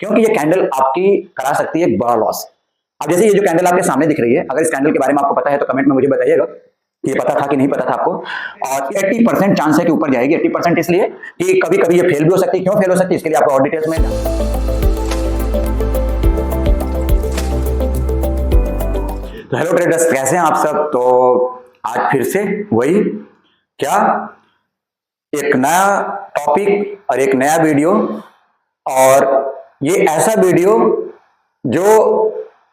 क्योंकि ये कैंडल आपकी करा सकती है एक बड़ा लॉस। अब जैसे ये जो कैंडल आपके सामने दिख रही है, अगर इस कैंडल के बारे में आपको पता है तो कमेंट में मुझे बताइएगा कि ये पता था कि नहीं पता था आपको। और 80% चांस है कि ऊपर जाएगी। 80% इसलिए कि कभी कभी ये फेल भी हो सकती है। क्यों फेल हो सकती है इसके लिए आपको और डिटेल्स में तो हेलो ट्रेडर्स, कैसे हैं आप सब। तो आज फिर से वही क्या एक नया टॉपिक और एक नया वीडियो, और ये ऐसा वीडियो जो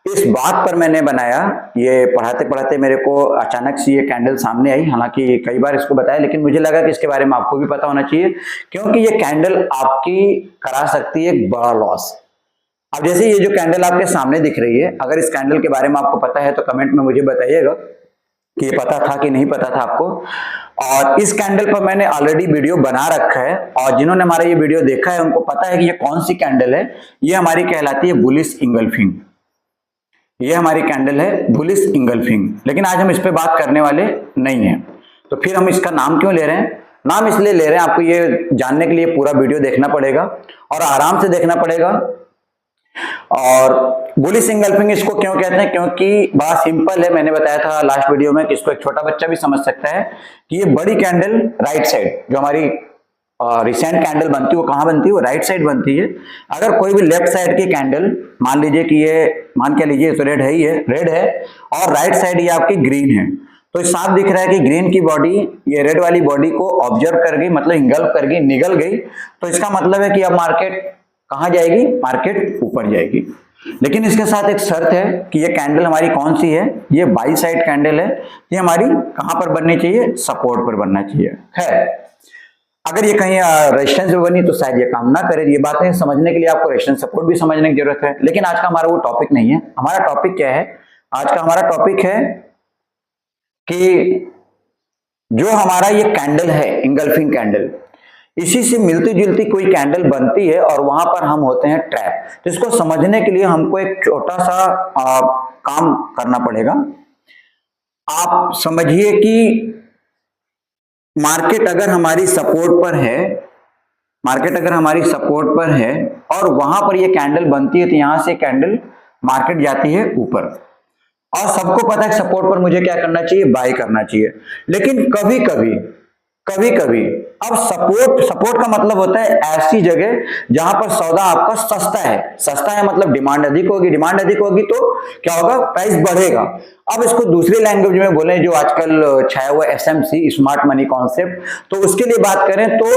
इस बात पर मैंने बनाया, ये पढ़ाते पढ़ाते मेरे को अचानक से ये कैंडल सामने आई। हालांकि कई बार इसको बताया, लेकिन मुझे लगा कि इसके बारे में आपको भी पता होना चाहिए, क्योंकि ये कैंडल आपकी करा सकती है एक बड़ा लॉस। अब जैसे ये जो कैंडल आपके सामने दिख रही है, अगर इस कैंडल के बारे में आपको पता है तो कमेंट में मुझे बताइएगा कि ये पता था कि नहीं पता था आपको। और इस कैंडल पर मैंने ऑलरेडी वीडियो बना रखा है, और जिन्होंने हमारा ये वीडियो देखा है उनको पता है कि ये कौन सी कैंडल है। ये हमारी कहलाती है बुलिश इंगल्फिंग। ये हमारी कैंडल है बुलिश इंगल्फिंग। लेकिन आज हम इस पे बात करने वाले नहीं हैं। तो फिर हम इसका नाम क्यों ले रहे हैं? नाम इसलिए ले रहे हैं, आपको ये जानने के लिए पूरा वीडियो देखना पड़ेगा और आराम से देखना पड़ेगा। और बुलिश इंगल्फिंग इसको क्यों कहते हैं? क्योंकि बड़ा सिंपल है। मैंने बताया था लास्ट वीडियो में कि इसको एक छोटा बच्चा भी समझ सकता है कि ये बड़ी कैंडल राइट साइड, जो हमारी रिसेंट कैंडल बनती है वो कहां बनती है? वो राइट साइड बनती है। अगर कोई भी लेफ्ट साइड की कैंडल, मान लीजिए कि ये मान के लीजिए तो रेड है, ही है, रेड है, और राइट साइड ये आपकी ग्रीन है, तो साफ दिख रहा है कि ग्रीन की बॉडी ये रेड वाली बॉडी को ऑब्जर्व कर गई, मतलब इंगल्फ कर गई, निगल गई। तो इसका मतलब है कि अब मार्केट कहां जाएगी? मार्केट ऊपर जाएगी। लेकिन इसके साथ एक शर्त है कि ये कैंडल हमारी कौन सी है? ये बाई साइड कैंडल है। ये हमारी कहां पर बननी चाहिए? सपोर्ट पर बनना चाहिए। खैर, अगर ये कहीं रेजिस्टेंस में बनी तो शायद ये काम ना करे। ये बातें समझने के लिए आपको रेजिस्टेंस सपोर्ट भी समझने की जरूरत है। लेकिन आज का हमारा वो टॉपिक नहीं है। हमारा टॉपिक क्या है? आज का हमारा टॉपिक है कि जो हमारा ये कैंडल है, इंगल्फिंग कैंडल, इसी से मिलती जुलती कोई कैंडल बनती है और वहां पर हम होते हैं ट्रैप। तो इसको समझने के लिए हमको एक छोटा सा काम करना पड़ेगा। आप समझिए कि मार्केट अगर हमारी सपोर्ट पर है, मार्केट अगर हमारी सपोर्ट पर है और वहां पर ये कैंडल बनती है, तो यहां से कैंडल मार्केट जाती है ऊपर, और सबको पता है सपोर्ट पर मुझे क्या करना चाहिए? बाय करना चाहिए। लेकिन कभी कभी अब सपोर्ट का मतलब होता है ऐसी जगह जहां पर सौदा आपका सस्ता है। सस्ता है मतलब डिमांड अधिक होगी, डिमांड अधिक होगी तो क्या होगा? प्राइस बढ़ेगा। अब इसको दूसरी लैंग्वेज में बोले, जो आजकल छाया हुआ SMC, स्मार्ट मनी कॉन्सेप्ट, तो उसके लिए बात करें तो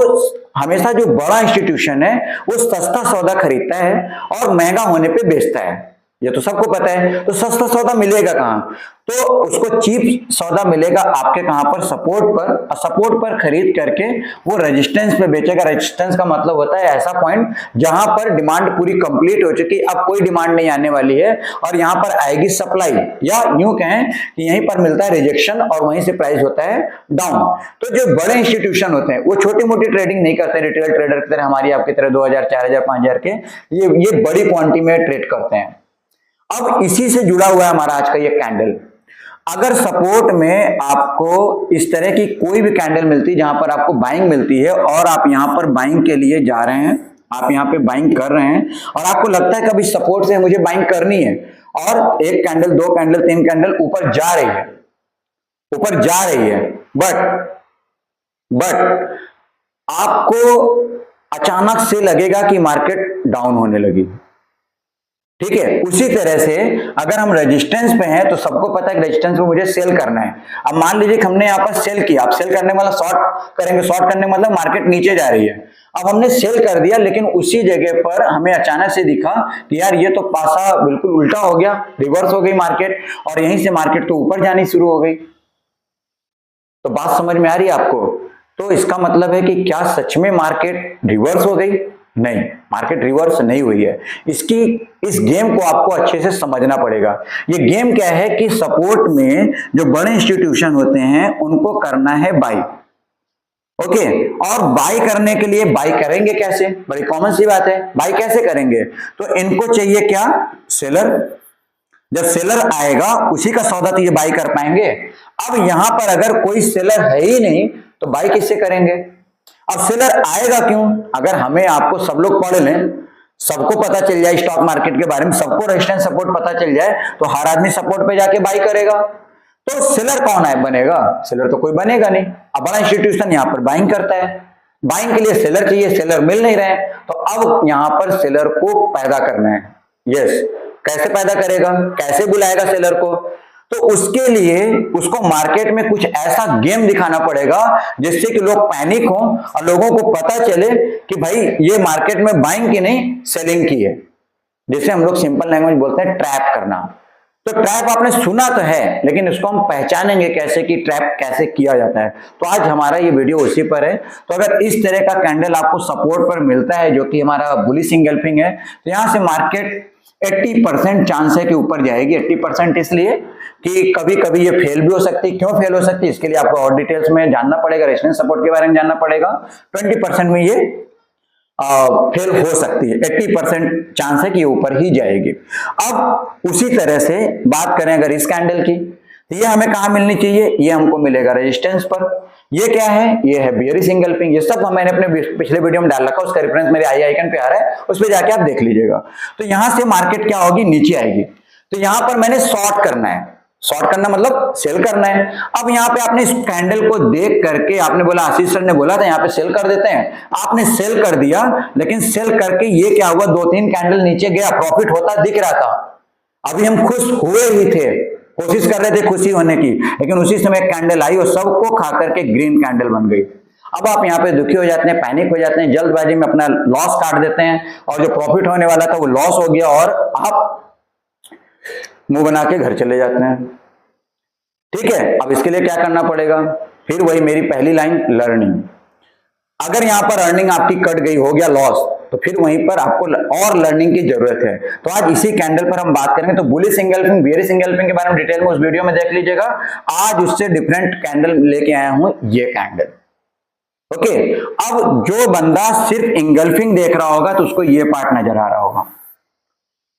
हमेशा जो बड़ा इंस्टीट्यूशन है वो सस्ता सौदा खरीदता है और महंगा होने पे बेचता है। ये तो सबको पता है। तो सस्ता सौदा मिलेगा कहां? तो उसको चीप सौदा मिलेगा आपके कहां पर? सपोर्ट पर। और सपोर्ट पर खरीद करके वो रेजिस्टेंस पे बेचेगा। रेजिस्टेंस का मतलब होता है ऐसा पॉइंट जहां पर डिमांड पूरी कंप्लीट हो चुकी, अब कोई डिमांड नहीं आने वाली है, और यहां पर आएगी सप्लाई, या यूं कहें कि यहीं पर मिलता है रिजेक्शन और वहीं से प्राइस होता है डाउन। तो जो बड़े इंस्टीट्यूशन होते हैं वो छोटी मोटी ट्रेडिंग नहीं करते, रिटेल ट्रेडर की तरह, हमारी आपकी तरह 2000, 4000, 5000 के, ये बड़ी क्वांटिटी में ट्रेड करते हैं। अब इसी से जुड़ा हुआ है हमारा आज का ये कैंडल। अगर सपोर्ट में आपको इस तरह की कोई भी कैंडल मिलती है जहां पर आपको बाइंग मिलती है और आप यहां पर बाइंग के लिए जा रहे हैं, आप यहां पे बाइंग कर रहे हैं, और आपको लगता है कि अभी सपोर्ट से मुझे बाइंग करनी है, और एक कैंडल, दो कैंडल, तीन कैंडल ऊपर जा रही है, ऊपर जा रही है, बट आपको अचानक से लगेगा कि मार्केट डाउन होने लगी। ठीक है, उसी तरह से अगर हम रेजिस्टेंस पे हैं तो सबको पता है कि रेजिस्टेंस पे मुझे सेल करना है। अब मान लीजिए कि हमने यहाँ पर सेल किया। आप सेल करने मतलब शॉर्ट करेंगे, शॉर्ट करने मतलब मार्केट नीचे जा रही है। अब हमने सेल कर दिया, लेकिन उसी जगह पर हमें अचानक से दिखा कि यार ये तो पासा बिल्कुल उल्टा हो गया, रिवर्स हो गई मार्केट, और यहीं से मार्केट तो ऊपर जानी शुरू हो गई। तो बात समझ में आ रही है आपको? तो इसका मतलब है कि क्या सच में मार्केट रिवर्स हो गई? नहीं, मार्केट रिवर्स नहीं हुई है। इस गेम को आपको अच्छे से समझना पड़ेगा। ये गेम क्या है कि सपोर्ट में जो बड़े इंस्टीट्यूशन होते हैं उनको करना है बाई। ओके, और बाई करने के लिए बाई करेंगे कैसे? बड़ी कॉमन सी बात है, बाई कैसे करेंगे? तो इनको चाहिए क्या? सेलर। जब सेलर आएगा उसी का सौदा तो ये बाई कर पाएंगे। अब यहां पर अगर कोई सेलर है ही नहीं तो बाई किससे करेंगे? अब सेलर आएगा क्यों? अगर हमें आपको सब लोग पढ़ लें, सबको पता चल जाए स्टॉक मार्केट के बारे में, सबको रेजिस्टेंस सपोर्ट पता चल जाए, तो हर आदमी सपोर्ट पे जाके बाई करेगा। तो सेलर कौन है बनेगा? सेलर तो कोई बनेगा नहीं। अब बड़ा इंस्टीट्यूशन यहाँ पर बाइंग करता है, बाइंग के लिए सेलर चाहिए, सेलर मिल नहीं रहे, तो अब यहां पर सेलर को पैदा करना है। यस, कैसे पैदा करेगा, कैसे बुलाएगा सेलर को? तो उसके लिए उसको मार्केट में कुछ ऐसा गेम दिखाना पड़ेगा जिससे कि लोग पैनिक हो और लोगों को पता चले कि भाई ये मार्केट में बाइंग की नहीं सेलिंग की है, जिसे हम लोग सिंपल लैंग्वेज बोलते हैं ट्रैप करना। तो ट्रैप आपने सुना तो है, लेकिन इसको हम पहचानेंगे कैसे कि ट्रैप कैसे किया जाता है। तो आज हमारा ये वीडियो उसी पर है। तो अगर इस तरह का कैंडल आपको सपोर्ट पर मिलता है जो कि हमारा बुलिश इंगल्फिंग है, तो यहां से मार्केट 80% चांस है कि ऊपर जाएगी। 80% इसलिए कि कभी कभी ये फेल भी हो सकती है। क्यों फेल हो सकती है, इसके लिए आपको और डिटेल्स में जानना पड़ेगा, रेजिस्टेंस सपोर्ट के बारे में जानना पड़ेगा। 20% में ये फेल हो सकती है, 80% चांस है कि ऊपर ही जाएगी। अब उसी तरह से बात करें अगर इस कैंडल की, तो ये हमें कहां मिलनी चाहिए? ये हमको मिलेगा रेजिस्टेंस पर। ये क्या है? ये है बेयरिश इंगल्फिंग। ये सब मैंने अपने पिछले वीडियो में डाल रखा है, उसका रेफरेंस मेरे आई आइकन पे आ रहा है, उस पर जाके आप देख लीजिएगा। तो यहां से मार्केट क्या होगी? नीचे आएगी। तो यहां पर मैंने शॉर्ट करना है। शॉर्ट करना मतलब सेल करना है। अब यहाँ पे आपने इस कैंडल को देख करके आपने बोला, आशीष सर ने बोला था यहाँ पे सेल कर देते हैं, आपने सेल कर दिया, लेकिन सेल करके ये क्या हुआ? 2-3 कैंडल नीचे गया, प्रॉफिट होता दिख रहा था। अभी हम खुश हुए ही थे, कोशिश कर रहे थे खुशी होने की, लेकिन उसी समय कैंडल आई और सबको खा करके ग्रीन कैंडल बन गई। अब आप यहाँ पे दुखी हो जाते हैं, पैनिक हो जाते हैं, जल्दबाजी में अपना लॉस काट देते हैं, और जो प्रॉफिट होने वाला था वो लॉस हो गया और आप मुंह बना के घर चले जाते हैं। ठीक है, अब इसके लिए क्या करना पड़ेगा? फिर वही मेरी पहली लाइन, लर्निंग। अगर यहां पर अर्निंग आपकी कट गई, हो गया लॉस, तो फिर वहीं पर आपको और लर्निंग की जरूरत है। तो आज इसी कैंडल पर हम बात करेंगे। तो बुलिश इंगल्फिंग, बेयरिश इंगल्फिंग के बारे में डिटेल में उस वीडियो में देख लीजिएगा। आज उससे डिफरेंट कैंडल लेके आया हूं, ये कैंडल। ओके, अब जो बंदा सिर्फ इंगल्फिंग देख रहा होगा तो उसको ये पार्ट नजर आ रहा होगा।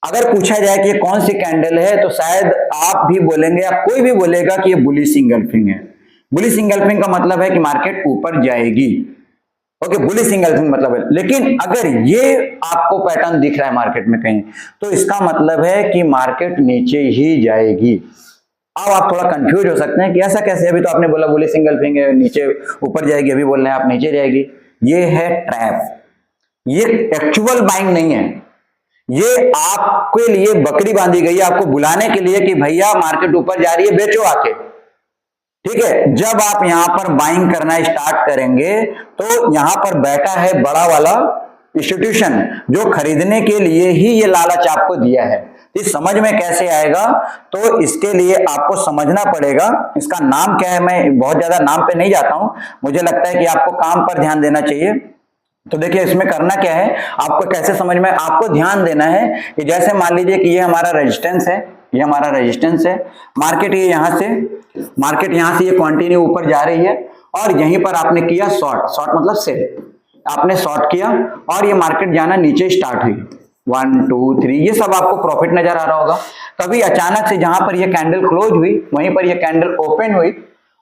अगर पूछा जाए कि ये कौन सी कैंडल है, तो शायद आप भी बोलेंगे या कोई भी बोलेगा कि ये बुलिश इंगल्फिंग है। बुलिश इंगल्फिंग का मतलब है कि मार्केट ऊपर जाएगी। ओके, बुलिश इंगल्फिंग मतलब है। लेकिन अगर ये आपको पैटर्न दिख रहा है मार्केट में कहीं, तो इसका मतलब है कि मार्केट नीचे ही जाएगी। अब आप थोड़ा कंफ्यूज हो सकते हैं कि ऐसा कैसे? अभी तो आपने बोला बुलिश इंगल्फिंग है, नीचे ऊपर जाएगी, अभी बोल रहे हैं आप नीचे जाएगी। ये है ट्रैप, ये एक्चुअल बाइंग नहीं है। ये आपके लिए बकरी बांधी गई है, आपको बुलाने के लिए कि भैया मार्केट ऊपर जा रही है, बेचो आके। ठीक है, जब आप यहां पर बाइंग करना स्टार्ट करेंगे तो यहां पर बैठा है बड़ा वाला इंस्टीट्यूशन जो खरीदने के लिए ही ये लालच आपको दिया है। इस समझ में कैसे आएगा? तो इसके लिए आपको समझना पड़ेगा। इसका नाम क्या है? मैं बहुत ज्यादा नाम पे नहीं जाता हूं, मुझे लगता है कि आपको काम पर ध्यान देना चाहिए। तो देखिए इसमें करना क्या है, आपको कैसे समझ में, आपको ध्यान देना है कि जैसे मान लीजिए कि ये हमारा रेजिस्टेंस है, ये हमारा रेजिस्टेंस है, मार्केट ये यहां से, मार्केट यहां से ये कंटिन्यू ऊपर जा रही है और यहीं पर आपने किया शॉर्ट। शॉर्ट मतलब सेल, आपने शॉर्ट किया और ये मार्केट जाना नीचे स्टार्ट हुई, 1 2 3, ये सब आपको प्रॉफिट नजर आ रहा होगा। तभी अचानक से जहां पर ये कैंडल क्लोज हुई वहीं पर ये कैंडल ओपन हुई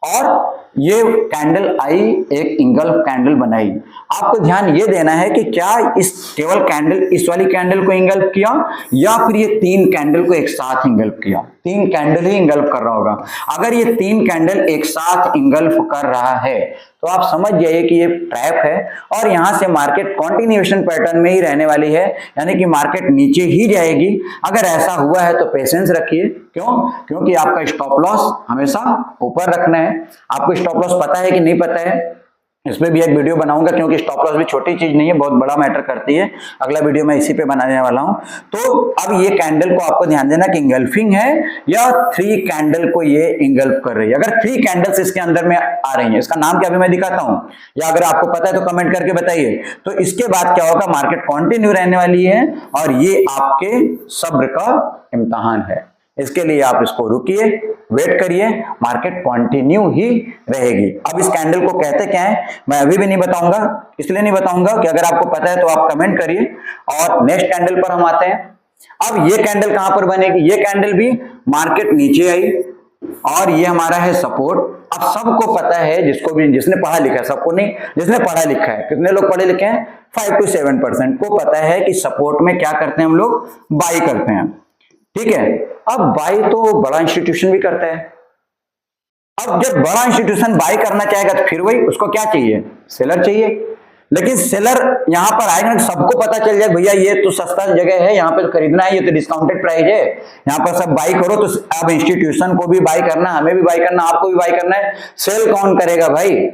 और ये कैंडल आई, एक इंगल्फ कैंडल बनाई। आपको ध्यान ये देना है कि क्या इस केवल कैंडल, इस वाली कैंडल को इंगल्फ किया या फिर ये 3 कैंडल को एक साथ इंगल्फ किया? 3 कैंडल ही इंगल्फ कर रहा होगा। अगर ये 3 कैंडल एक साथ इंगल्फ कर रहा है तो आप समझ जाइए कि ये ट्रैप है और यहां से मार्केट कंटिन्यूएशन पैटर्न में ही रहने वाली है, यानी कि मार्केट नीचे ही जाएगी। अगर ऐसा हुआ है तो पेशेंस रखिए। क्यों? क्योंकि आपका स्टॉप लॉस हमेशा ऊपर रखना है। आपको स्टॉप लॉस पता है कि नहीं पता है, इसमें भी एक वीडियो बनाऊंगा, क्योंकि स्टॉप लॉस भी छोटी चीज नहीं है, बहुत बड़ा मैटर करती है। अगला वीडियो मैं इसी पे बनाने वाला हूं। तो अब ये कैंडल को आपको ध्यान देना कि इंगल्फिंग है या 3 कैंडल को ये इंगल्फ कर रही है। अगर 3 कैंडल्स इसके अंदर में आ रही है, इसका नाम क्या अभी मैं दिखाता हूं, या अगर आपको पता है तो कमेंट करके बताइए। तो इसके बाद क्या होगा, मार्केट कंटिन्यू रहने वाली है और ये आपके सब्र का इम्तिहान है। इसके लिए आप इसको रुकिए, वेट करिए, मार्केट कंटिन्यू ही रहेगी। अब इस कैंडल को कहते क्या है मैं अभी भी नहीं बताऊंगा, इसलिए नहीं बताऊंगा कि अगर आपको पता है तो आप कमेंट करिए। और नेक्स्ट कैंडल पर हम आते हैं। अब ये कैंडल कहां पर बनेगी? ये कैंडल भी मार्केट नीचे आई, और ये हमारा है सपोर्ट। अब सबको पता है, जिसको भी, जिसने पढ़ा लिखा है, सबको नहीं, जिसने पढ़ा लिखा है, कितने लोग पढ़े लिखे हैं, 5 to 7% को पता है कि सपोर्ट में क्या करते हैं हम लोग, बाई करते हैं। ठीक है, अब बाई तो बड़ा इंस्टीट्यूशन भी करता है। अब जब बड़ा इंस्टीट्यूशन बाई करना चाहेगा तो फिर वही उसको क्या चाहिए, सेलर चाहिए। लेकिन सेलर यहां पर आएगा, सबको पता चल जाए भैया ये तो सस्ता जगह है, यहाँ पे तो खरीदना है, ये तो डिस्काउंटेड प्राइस है, यहाँ पर सब बाई करो। तो अब इंस्टीट्यूशन को भी बाई करना, हमें भी बाई करना, आपको भी बाई करना है। सेल कौन करेगा भाई?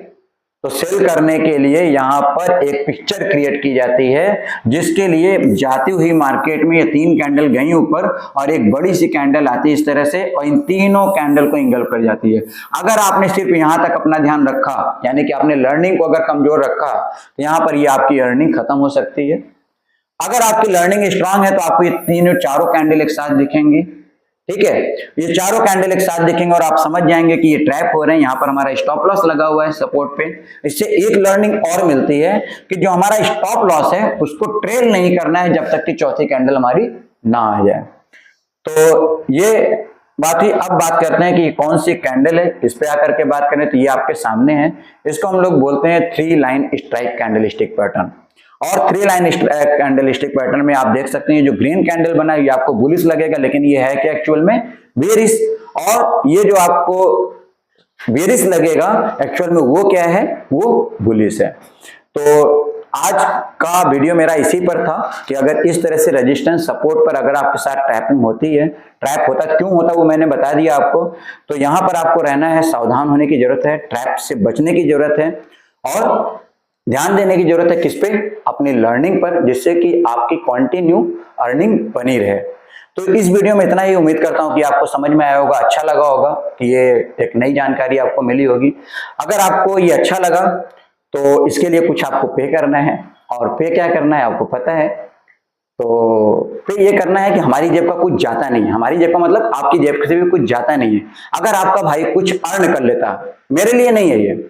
तो सेल करने के लिए यहां पर एक पिक्चर क्रिएट की जाती है, जिसके लिए जाती हुई मार्केट में ये 3 कैंडल गई ऊपर और एक बड़ी सी कैंडल आती है इस तरह से, और इन तीनों कैंडल को इंगल्फ कर जाती है। अगर आपने सिर्फ यहां तक अपना ध्यान रखा, यानी कि आपने लर्निंग को अगर कमजोर रखा, तो यहां पर ये आपकी अर्निंग खत्म हो सकती है। अगर आपकी लर्निंग स्ट्रांग है तो आपको ये तीनों चारों कैंडल एक साथ दिखेंगी। ठीक है, ये चारों कैंडल एक साथ दिखेंगे और आप समझ जाएंगे कि ये ट्रैप हो रहे हैं। यहाँ पर हमारा स्टॉप लॉस लगा हुआ है सपोर्ट पे। इससे एक लर्निंग और मिलती है कि जो हमारा स्टॉप लॉस है उसको ट्रेल नहीं करना है जब तक कि चौथी कैंडल हमारी ना आ जाए। तो ये बात ही। अब बात करते हैं कि कौन सी कैंडल है, इस पे आकर के बात करें तो ये आपके सामने है। इसको हम लोग बोलते हैं 3 लाइन स्ट्राइक कैंडलस्टिक पैटर्न। और 3 लाइन कैंडलस्टिक पैटर्न में आप देख सकते हैं जो ग्रीन कैंडल बना है ये आपको बुलिश लगेगा, लेकिन ये है कि एक्चुअल में बेरिश। और ये जो आपको बेरिश लगेगा एक्चुअल में वो क्या है, वो बुलिश है। तो आज का वीडियो मेरा इसी पर था कि अगर इस तरह से रेजिस्टेंस सपोर्ट पर अगर आपके साथ ट्रैपिंग होती है, ट्रैप होता क्यों होता वो मैंने बता दिया आपको। तो यहां पर आपको रहना है, सावधान होने की जरूरत है, ट्रैप से बचने की जरूरत है और ध्यान देने की जरूरत है किस पे, अपनी लर्निंग पर, जिससे कि आपकी कंटिन्यू अर्निंग बनी रहे। तो इस वीडियो में इतना ही। उम्मीद करता हूं कि आपको समझ में आया होगा, अच्छा लगा होगा, कि ये एक नई जानकारी आपको मिली होगी। अगर आपको ये अच्छा लगा तो इसके लिए कुछ आपको पे करना है, और पे क्या करना है आपको पता है। तो पे ये करना है कि हमारी जेब का कुछ जाता नहीं है, हमारी जेब का मतलब आपकी जेब से भी कुछ जाता नहीं है। अगर आपका भाई कुछ अर्न कर लेता, मेरे लिए नहीं है ये,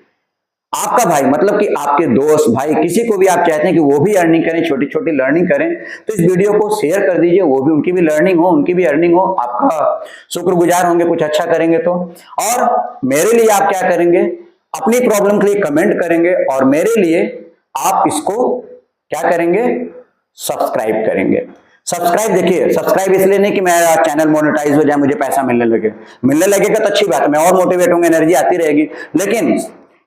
आपका भाई मतलब कि आपके दोस्त भाई किसी को भी आप चाहते हैं कि वो भी अर्निंग करें, छोटी छोटी लर्निंग करें, तो इस वीडियो को शेयर कर दीजिए, वो भी, उनकी भी लर्निंग हो, उनकी भी अर्निंग हो, आपका शुक्रगुजार होंगे कुछ अच्छा करेंगे तो। और मेरे लिए आप क्या करेंगे, अपनी प्रॉब्लम के लिए कमेंट करेंगे, और मेरे लिए आप इसको क्या करेंगे, सब्सक्राइब करेंगे। सब्सक्राइब, देखिए सब्सक्राइब इसलिए नहीं कि मेरा चैनल मोनेटाइज हो जाए, मुझे पैसा मिलने लगेगा तो अच्छी बात है, मैं और मोटिवेट होंगे, एनर्जी आती रहेगी। लेकिन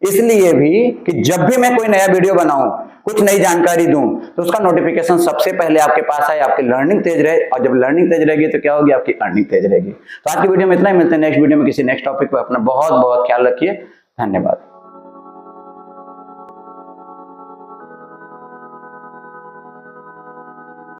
इसलिए भी कि जब भी मैं कोई नया वीडियो बनाऊं, कुछ नई जानकारी दूं, तो उसका नोटिफिकेशन सबसे पहले आपके पास आए, आपकी लर्निंग तेज रहे, और जब लर्निंग तेज रहेगी तो क्या होगी, आपकी अर्निंग तेज रहेगी। तो आज की वीडियो में इतना ही, मिलते हैं नेक्स्ट वीडियो में किसी नेक्स्ट टॉपिक पर। अपना बहुत बहुत ख्याल रखिए, धन्यवाद।